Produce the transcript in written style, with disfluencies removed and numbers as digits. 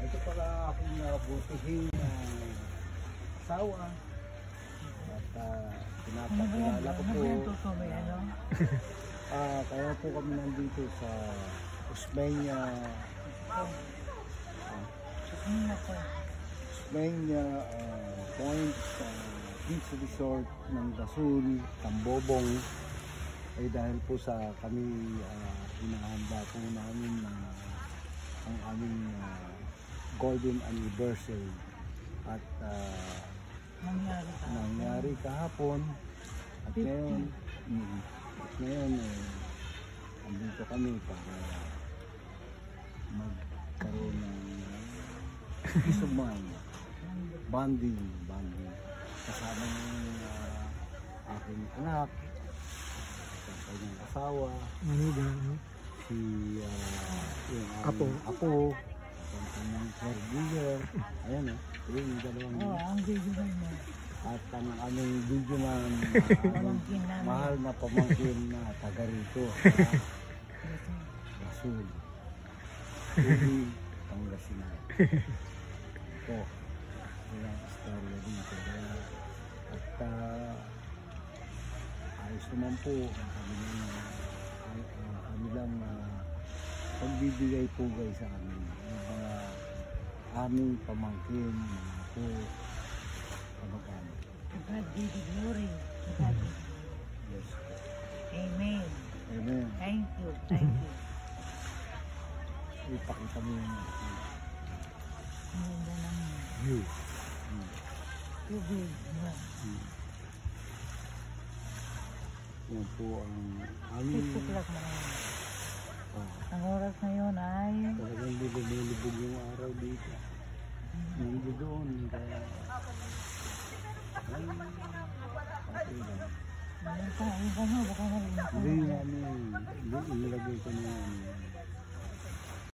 Ito pala aking butihing asawa. At pinapakilala ko po. Kaya po kami nandito sa Usmeña. Usmeña Point Beach Resort ng Dasul, Tambobong. Ay dahil po sa kami hinahanda po namin ang aming golden anniversary at nangyari kahapon at ngayon andito kami para magkaroon ng peace of mind, bonding kasama ng aking anak, ang kanyang asawa, si yung apo, ang kanyang caregiver, ayan yung dalawang ang video mo. At ang aming video man mahal na pamangkin na taga rito Rasul Ubi, Pangasinan. Ito ilang istorya dito at ayos naman po ang kanilang pagbibigay pugay sa amin ng mga aming pamangkin, mga po kamag-anak. God be the glory. Yes. Amen. Amen. Thank you. Ipakita mo yung Ang ganda ng view. tubig. Yan po ang aming Tutuklak mo ngayon. Ang oras ngayon ay talagang lulubog yung araw dito. Hindi doon. Kaya ayun ka mo, baka marinig ka. hindi namin inilagay ko na yan.